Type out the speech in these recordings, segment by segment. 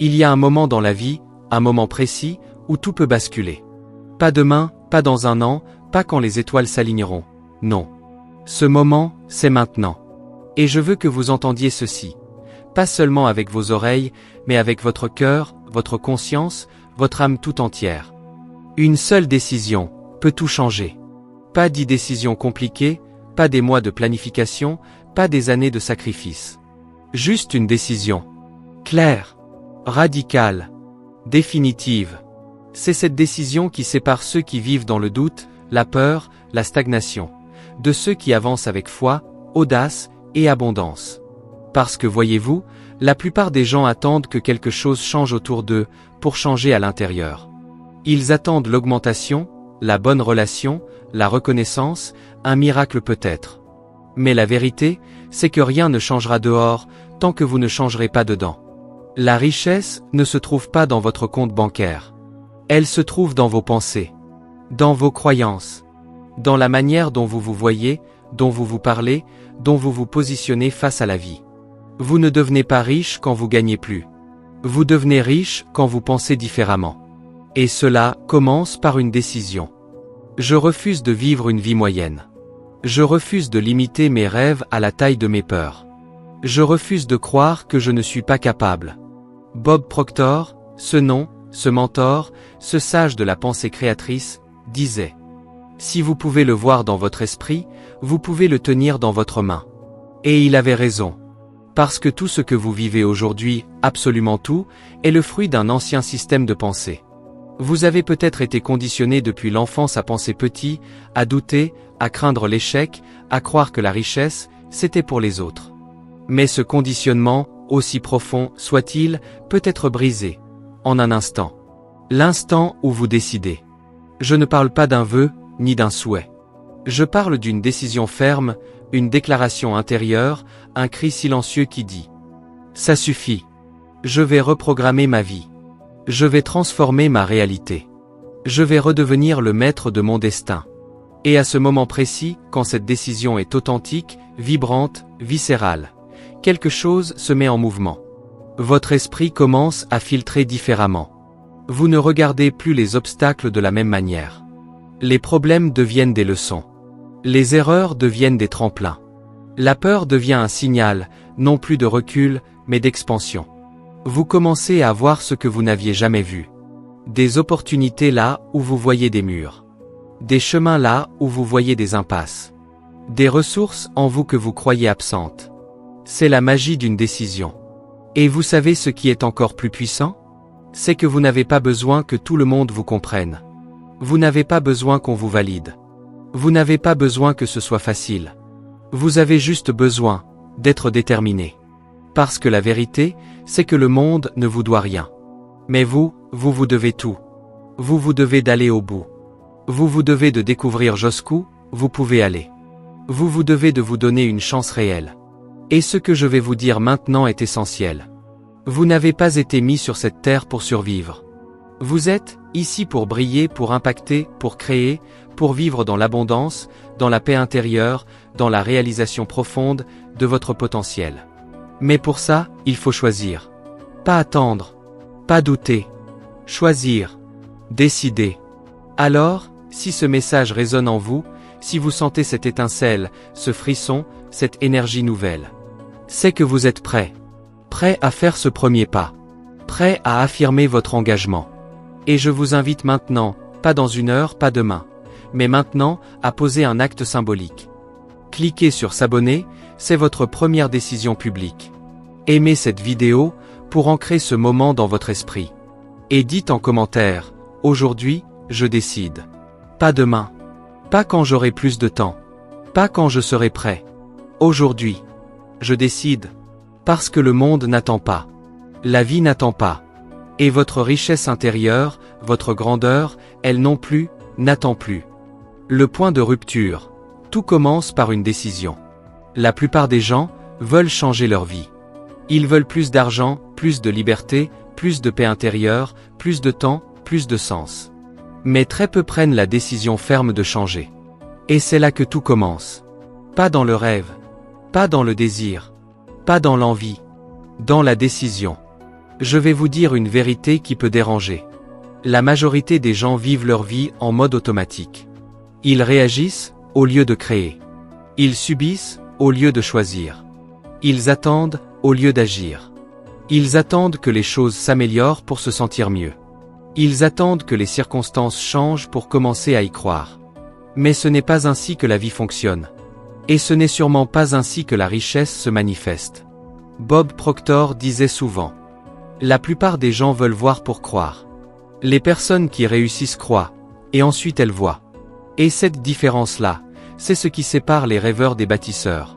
Il y a un moment dans la vie, un moment précis, où tout peut basculer. Pas demain, pas dans un an, pas quand les étoiles s'aligneront. Non. Ce moment, c'est maintenant. Et je veux que vous entendiez ceci. Pas seulement avec vos oreilles, mais avec votre cœur, votre conscience, votre âme tout entière. Une seule décision peut tout changer. Pas 10 décisions compliquées, pas des mois de planification, pas des années de sacrifice. Juste une décision. Claire. Radicale. Définitive. C'est cette décision qui sépare ceux qui vivent dans le doute, la peur, la stagnation, de ceux qui avancent avec foi, audace et abondance. Parce que voyez-vous, la plupart des gens attendent que quelque chose change autour d'eux pour changer à l'intérieur. Ils attendent l'augmentation, la bonne relation, la reconnaissance, un miracle peut-être. Mais la vérité, c'est que rien ne changera dehors tant que vous ne changerez pas dedans. La richesse ne se trouve pas dans votre compte bancaire. Elle se trouve dans vos pensées, dans vos croyances, dans la manière dont vous vous voyez, dont vous vous parlez, dont vous vous positionnez face à la vie. Vous ne devenez pas riche quand vous gagnez plus. Vous devenez riche quand vous pensez différemment. Et cela commence par une décision. Je refuse de vivre une vie moyenne. Je refuse de limiter mes rêves à la taille de mes peurs. Je refuse de croire que je ne suis pas capable. Bob Proctor, ce nom, ce mentor, ce sage de la pensée créatrice, disait: si vous pouvez le voir dans votre esprit, vous pouvez le tenir dans votre main. Et il avait raison. Parce que tout ce que vous vivez aujourd'hui, absolument tout, est le fruit d'un ancien système de pensée. Vous avez peut-être été conditionné depuis l'enfance à penser petit, à douter, à craindre l'échec, à croire que la richesse, c'était pour les autres. Mais ce conditionnement, aussi profond soit-il, peut être brisé. En un instant. L'instant où vous décidez. Je ne parle pas d'un vœu, ni d'un souhait. Je parle d'une décision ferme, une déclaration intérieure, un cri silencieux qui dit: ça suffit. Je vais reprogrammer ma vie. Je vais transformer ma réalité. Je vais redevenir le maître de mon destin. Et à ce moment précis, quand cette décision est authentique, vibrante, viscérale, quelque chose se met en mouvement. Votre esprit commence à filtrer différemment. Vous ne regardez plus les obstacles de la même manière. Les problèmes deviennent des leçons. Les erreurs deviennent des tremplins. La peur devient un signal, non plus de recul, mais d'expansion. Vous commencez à voir ce que vous n'aviez jamais vu. Des opportunités là où vous voyez des murs. Des chemins là où vous voyez des impasses. Des ressources en vous que vous croyez absentes. C'est la magie d'une décision. Et vous savez ce qui est encore plus puissant? C'est que vous n'avez pas besoin que tout le monde vous comprenne. Vous n'avez pas besoin qu'on vous valide. Vous n'avez pas besoin que ce soit facile. Vous avez juste besoin d'être déterminé. Parce que la vérité, c'est que le monde ne vous doit rien. Mais vous vous devez tout. Vous devez d'aller au bout. Vous devez de découvrir jusqu'où vous pouvez aller. Vous devez de vous donner une chance réelle. Et ce que je vais vous dire maintenant est essentiel. Vous n'avez pas été mis sur cette terre pour survivre. Vous êtes ici pour briller, pour impacter, pour créer, pour vivre dans l'abondance, dans la paix intérieure, dans la réalisation profonde de votre potentiel. Mais pour ça, il faut choisir. Pas attendre. Pas douter. Choisir. Décider. Alors, si ce message résonne en vous, si vous sentez cette étincelle, ce frisson, cette énergie nouvelle, c'est que vous êtes prêt. Prêt à faire ce premier pas. Prêt à affirmer votre engagement. Et je vous invite maintenant, pas dans une heure, pas demain, mais maintenant, à poser un acte symbolique. Cliquez sur s'abonner, c'est votre première décision publique. Aimez cette vidéo pour ancrer ce moment dans votre esprit. Et dites en commentaire: aujourd'hui, je décide. Pas demain. Pas quand j'aurai plus de temps. Pas quand je serai prêt. Aujourd'hui. Je décide. Parce que le monde n'attend pas. La vie n'attend pas. Et votre richesse intérieure, votre grandeur, elle non plus, n'attend plus. Le point de rupture. Tout commence par une décision. La plupart des gens veulent changer leur vie. Ils veulent plus d'argent, plus de liberté, plus de paix intérieure, plus de temps, plus de sens. Mais très peu prennent la décision ferme de changer. Et c'est là que tout commence. Pas dans le rêve. Pas dans le désir. Pas dans l'envie. Dans la décision. Je vais vous dire une vérité qui peut déranger. La majorité des gens vivent leur vie en mode automatique. Ils réagissent au lieu de créer. Ils subissent au lieu de choisir. Ils attendent au lieu d'agir. Ils attendent que les choses s'améliorent pour se sentir mieux. Ils attendent que les circonstances changent pour commencer à y croire. Mais ce n'est pas ainsi que la vie fonctionne. Et ce n'est sûrement pas ainsi que la richesse se manifeste. Bob Proctor disait souvent: la plupart des gens veulent voir pour croire. Les personnes qui réussissent croient, et ensuite elles voient. Et cette différence-là, c'est ce qui sépare les rêveurs des bâtisseurs.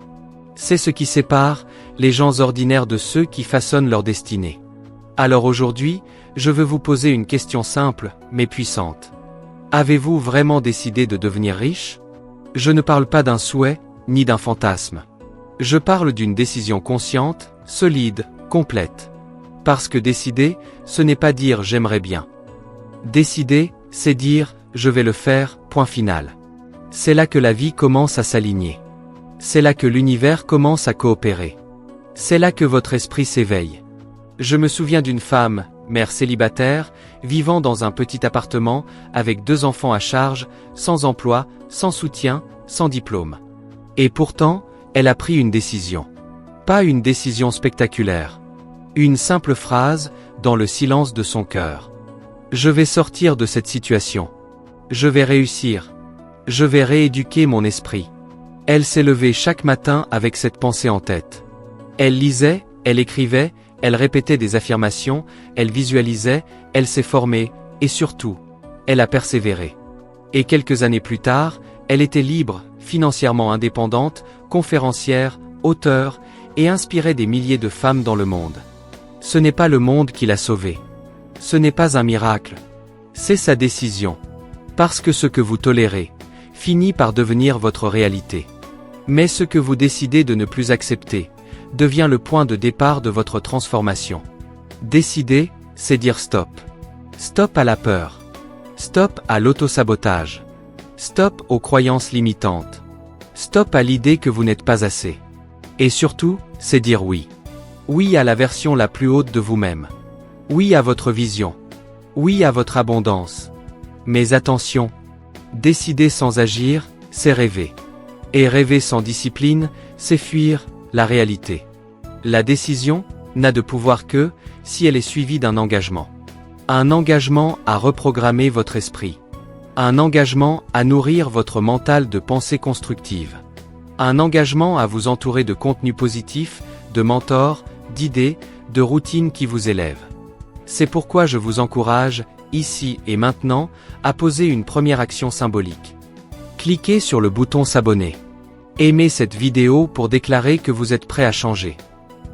C'est ce qui sépare les gens ordinaires de ceux qui façonnent leur destinée. Alors aujourd'hui, je veux vous poser une question simple, mais puissante. Avez-vous vraiment décidé de devenir riche? Je ne parle pas d'un souhait, ni d'un fantasme. Je parle d'une décision consciente, solide, complète. Parce que décider, ce n'est pas dire j'aimerais bien. Décider, c'est dire je vais le faire, point final. C'est là que la vie commence à s'aligner. C'est là que l'univers commence à coopérer. C'est là que votre esprit s'éveille. Je me souviens d'une femme, mère célibataire, vivant dans un petit appartement, avec 2 enfants à charge, sans emploi, sans soutien, sans diplôme. Et pourtant, elle a pris une décision. Pas une décision spectaculaire. Une simple phrase, dans le silence de son cœur. Je vais sortir de cette situation. Je vais réussir. Je vais rééduquer mon esprit. Elle s'est levée chaque matin avec cette pensée en tête. Elle lisait, elle écrivait, elle répétait des affirmations, elle visualisait, elle s'est formée, et surtout, elle a persévéré. Et quelques années plus tard, elle était libre, financièrement indépendante, conférencière, auteure, et inspirait des milliers de femmes dans le monde. Ce n'est pas le monde qui l'a sauvée. Ce n'est pas un miracle. C'est sa décision. Parce que ce que vous tolérez, finit par devenir votre réalité. Mais ce que vous décidez de ne plus accepter, devient le point de départ de votre transformation. Décider, c'est dire stop. Stop à la peur. Stop à l'autosabotage. Stop aux croyances limitantes. Stop à l'idée que vous n'êtes pas assez. Et surtout, c'est dire oui. Oui à la version la plus haute de vous-même. Oui à votre vision. Oui à votre abondance. Mais attention, décider sans agir, c'est rêver. Et rêver sans discipline, c'est fuir la réalité. La décision n'a de pouvoir que si elle est suivie d'un engagement. Un engagement à reprogrammer votre esprit. Un engagement à nourrir votre mental de pensées constructives. Un engagement à vous entourer de contenus positifs, de mentors, d'idées, de routines qui vous élèvent. C'est pourquoi je vous encourage, ici et maintenant, à poser une première action symbolique. Cliquez sur le bouton s'abonner. Aimez cette vidéo pour déclarer que vous êtes prêt à changer.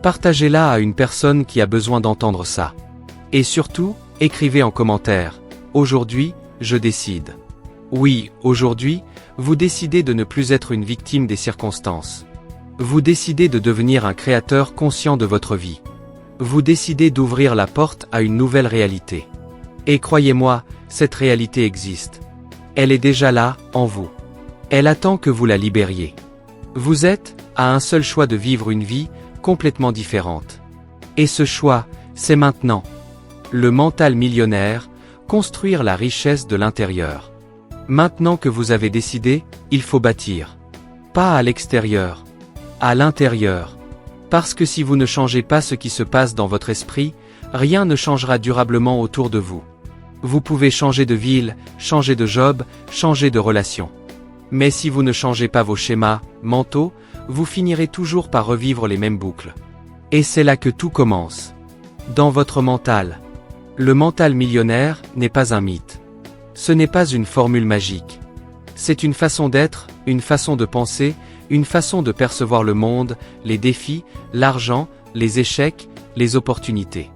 Partagez-la à une personne qui a besoin d'entendre ça. Et surtout, écrivez en commentaire: aujourd'hui, je décide. Oui, aujourd'hui, vous décidez de ne plus être une victime des circonstances. Vous décidez de devenir un créateur conscient de votre vie. Vous décidez d'ouvrir la porte à une nouvelle réalité. Et croyez-moi, cette réalité existe. Elle est déjà là, en vous. Elle attend que vous la libériez. Vous êtes à un seul choix de vivre une vie complètement différente. Et ce choix, c'est maintenant. Le mental millionnaire, construire la richesse de l'intérieur. Maintenant que vous avez décidé, il faut bâtir. Pas à l'extérieur, à l'intérieur. Parce que si vous ne changez pas ce qui se passe dans votre esprit, rien ne changera durablement autour de vous. Vous pouvez changer de ville, changer de job, changer de relation. Mais si vous ne changez pas vos schémas mentaux, vous finirez toujours par revivre les mêmes boucles. Et c'est là que tout commence. Dans votre mental. Le mental millionnaire n'est pas un mythe. Ce n'est pas une formule magique. C'est une façon d'être, une façon de penser, une façon de percevoir le monde, les défis, l'argent, les échecs, les opportunités.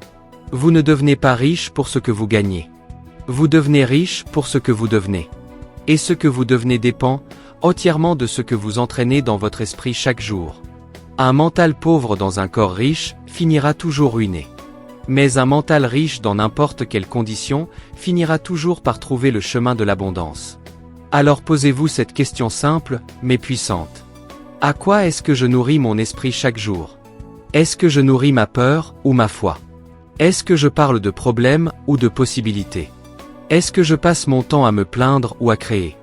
Vous ne devenez pas riche pour ce que vous gagnez. Vous devenez riche pour ce que vous devenez. Et ce que vous devenez dépend entièrement de ce que vous entraînez dans votre esprit chaque jour. Un mental pauvre dans un corps riche finira toujours ruiné. Mais un mental riche dans n'importe quelle condition finira toujours par trouver le chemin de l'abondance. Alors posez-vous cette question simple, mais puissante. À quoi est-ce que je nourris mon esprit chaque jour? Est-ce que je nourris ma peur ou ma foi? Est-ce que je parle de problèmes ou de possibilités? Est-ce que je passe mon temps à me plaindre ou à créer?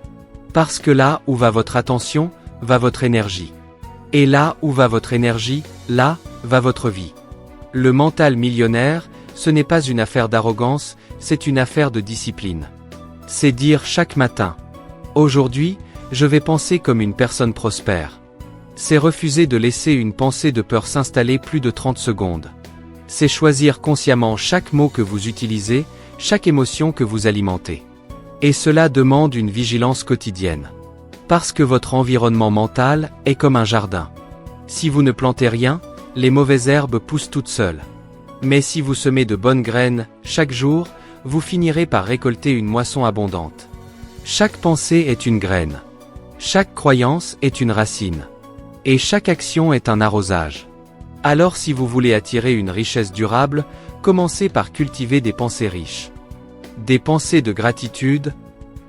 Parce que là où va votre attention, va votre énergie. Et là où va votre énergie, là, va votre vie. Le mental millionnaire, ce n'est pas une affaire d'arrogance, c'est une affaire de discipline. C'est dire chaque matin: aujourd'hui, je vais penser comme une personne prospère. C'est refuser de laisser une pensée de peur s'installer plus de 30 secondes. C'est choisir consciemment chaque mot que vous utilisez, chaque émotion que vous alimentez. Et cela demande une vigilance quotidienne. Parce que votre environnement mental est comme un jardin. Si vous ne plantez rien, les mauvaises herbes poussent toutes seules. Mais si vous semez de bonnes graines, chaque jour, vous finirez par récolter une moisson abondante. Chaque pensée est une graine. Chaque croyance est une racine. Et chaque action est un arrosage. Alors si vous voulez attirer une richesse durable, commencez par cultiver des pensées riches. Des pensées de gratitude,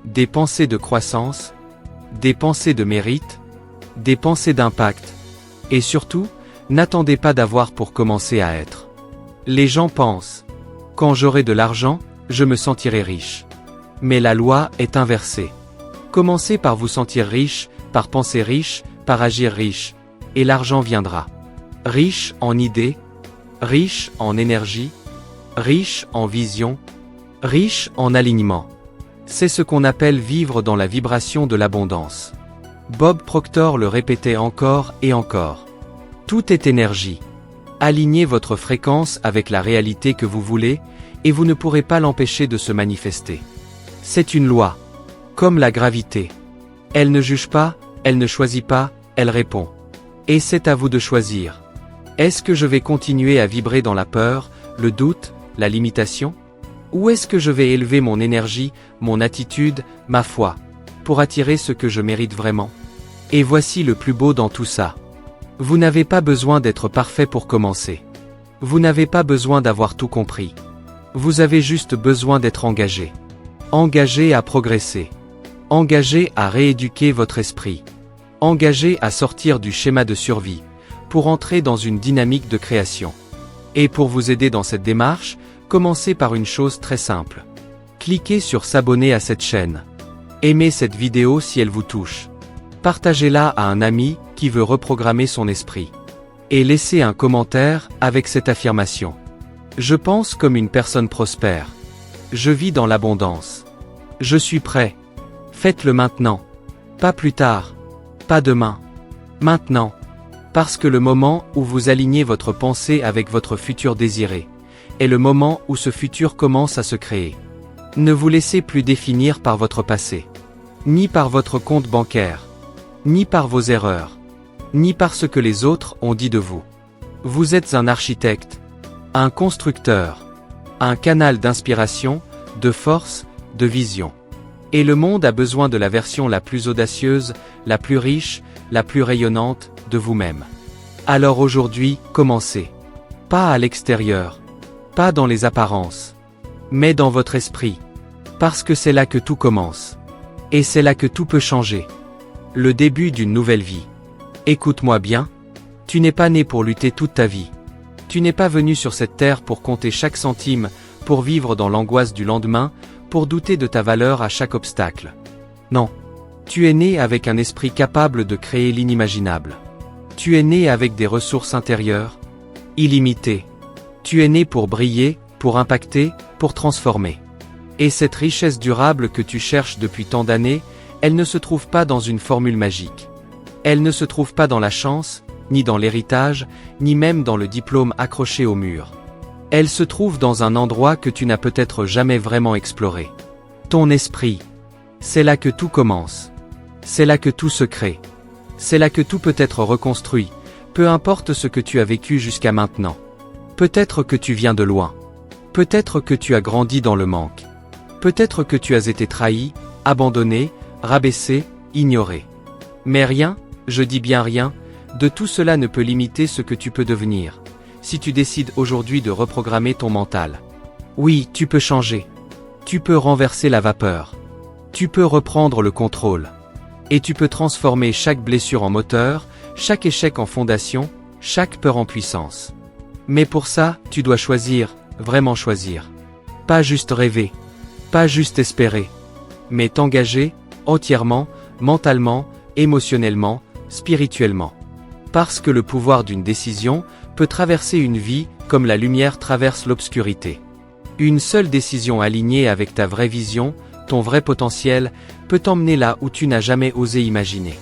des pensées de croissance, des pensées de mérite, des pensées d'impact. Et surtout, n'attendez pas d'avoir pour commencer à être. Les gens pensent: quand j'aurai de l'argent, je me sentirai riche. Mais la loi est inversée. Commencez par vous sentir riche, par penser riche, par agir riche, et l'argent viendra. Riche en idées, riche en énergie, riche en vision, riche en alignement. C'est ce qu'on appelle vivre dans la vibration de l'abondance. Bob Proctor le répétait encore et encore. Tout est énergie. Alignez votre fréquence avec la réalité que vous voulez, et vous ne pourrez pas l'empêcher de se manifester. C'est une loi. Comme la gravité. Elle ne juge pas, elle ne choisit pas, elle répond. Et c'est à vous de choisir. Est-ce que je vais continuer à vibrer dans la peur, le doute, la limitation? Ou est-ce que je vais élever mon énergie, mon attitude, ma foi, pour attirer ce que je mérite vraiment? Et voici le plus beau dans tout ça. Vous n'avez pas besoin d'être parfait pour commencer. Vous n'avez pas besoin d'avoir tout compris. Vous avez juste besoin d'être engagé. Engagé à progresser. Engagé à rééduquer votre esprit. Engagé à sortir du schéma de survie, pour entrer dans une dynamique de création. Et pour vous aider dans cette démarche, commencez par une chose très simple. Cliquez sur s'abonner à cette chaîne. Aimez cette vidéo si elle vous touche. Partagez-la à un ami qui veut reprogrammer son esprit. Et laissez un commentaire avec cette affirmation. Je pense comme une personne prospère. Je vis dans l'abondance. Je suis prêt. Faites-le maintenant. Pas plus tard. Pas demain. Maintenant. Parce que le moment où vous alignez votre pensée avec votre futur désiré, est le moment où ce futur commence à se créer. Ne vous laissez plus définir par votre passé. Ni par votre compte bancaire. Ni par vos erreurs. Ni par ce que les autres ont dit de vous. Vous êtes un architecte. Un constructeur. Un canal d'inspiration, de force, de vision. Et le monde a besoin de la version la plus audacieuse, la plus riche, la plus rayonnante, de vous-même. Alors aujourd'hui, commencez. Pas à l'extérieur. Pas dans les apparences. Mais dans votre esprit. Parce que c'est là que tout commence. Et c'est là que tout peut changer. Le début d'une nouvelle vie. Écoute-moi bien. Tu n'es pas né pour lutter toute ta vie. Tu n'es pas venu sur cette terre pour compter chaque centime, pour vivre dans l'angoisse du lendemain, pour douter de ta valeur à chaque obstacle. Non. Tu es né avec un esprit capable de créer l'inimaginable. Tu es né avec des ressources intérieures, illimitées. Tu es né pour briller, pour impacter, pour transformer. Et cette richesse durable que tu cherches depuis tant d'années, elle ne se trouve pas dans une formule magique. Elle ne se trouve pas dans la chance, ni dans l'héritage, ni même dans le diplôme accroché au mur. Elle se trouve dans un endroit que tu n'as peut-être jamais vraiment exploré. Ton esprit. C'est là que tout commence. C'est là que tout se crée. C'est là que tout peut être reconstruit, peu importe ce que tu as vécu jusqu'à maintenant. Peut-être que tu viens de loin. Peut-être que tu as grandi dans le manque. Peut-être que tu as été trahi, abandonné, rabaissé, ignoré. Mais rien, je dis bien rien, de tout cela ne peut limiter ce que tu peux devenir, si tu décides aujourd'hui de reprogrammer ton mental. Oui, tu peux changer. Tu peux renverser la vapeur. Tu peux reprendre le contrôle. Et tu peux transformer chaque blessure en moteur, chaque échec en fondation, chaque peur en puissance. Mais pour ça, tu dois choisir, vraiment choisir. Pas juste rêver. Pas juste espérer. Mais t'engager, entièrement, mentalement, émotionnellement, spirituellement. Parce que le pouvoir d'une décision peut traverser une vie comme la lumière traverse l'obscurité. Une seule décision alignée avec ta vraie vision, ton vrai potentiel, peut t'emmener là où tu n'as jamais osé imaginer.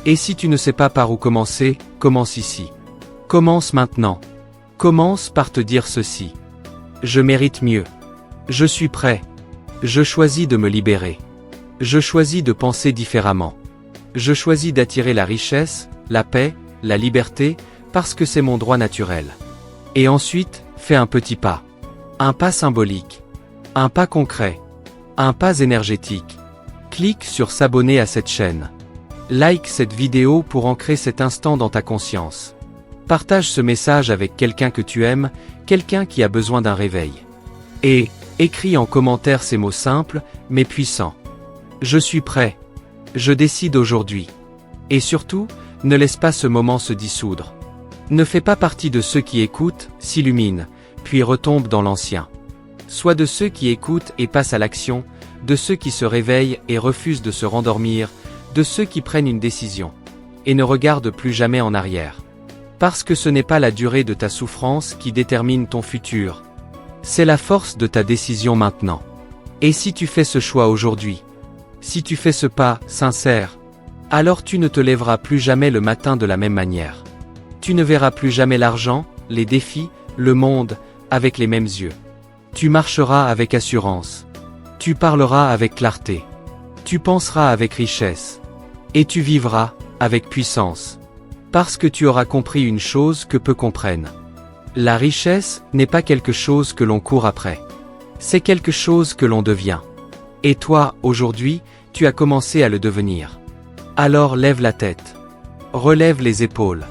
Et si tu ne sais pas par où commencer, commence ici. Commence maintenant. Commence par te dire ceci. Je mérite mieux. Je suis prêt. Je choisis de me libérer. Je choisis de penser différemment. Je choisis d'attirer la richesse, la paix, la liberté, parce que c'est mon droit naturel. Et ensuite, fais un petit pas. Un pas symbolique. Un pas concret. Un pas énergétique. Clique sur s'abonner à cette chaîne. Like cette vidéo pour ancrer cet instant dans ta conscience. Partage ce message avec quelqu'un que tu aimes, quelqu'un qui a besoin d'un réveil. Et, écris en commentaire ces mots simples, mais puissants. Je suis prêt. Je décide aujourd'hui. Et surtout, ne laisse pas ce moment se dissoudre. Ne fais pas partie de ceux qui écoutent, s'illuminent, puis retombent dans l'ancien. Sois de ceux qui écoutent et passent à l'action, de ceux qui se réveillent et refusent de se rendormir, de ceux qui prennent une décision, et ne regardent plus jamais en arrière. Parce que ce n'est pas la durée de ta souffrance qui détermine ton futur. C'est la force de ta décision maintenant. Et si tu fais ce choix aujourd'hui, si tu fais ce pas sincère, alors tu ne te lèveras plus jamais le matin de la même manière. Tu ne verras plus jamais l'argent, les défis, le monde, avec les mêmes yeux. Tu marcheras avec assurance. Tu parleras avec clarté. Tu penseras avec richesse. Et tu vivras avec puissance. Parce que tu auras compris une chose que peu comprennent. La richesse n'est pas quelque chose que l'on court après. C'est quelque chose que l'on devient. Et toi, aujourd'hui, tu as commencé à le devenir. Alors lève la tête. Relève les épaules.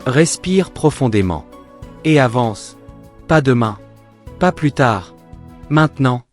Respire profondément. Et avance. Pas demain. Pas plus tard. Maintenant.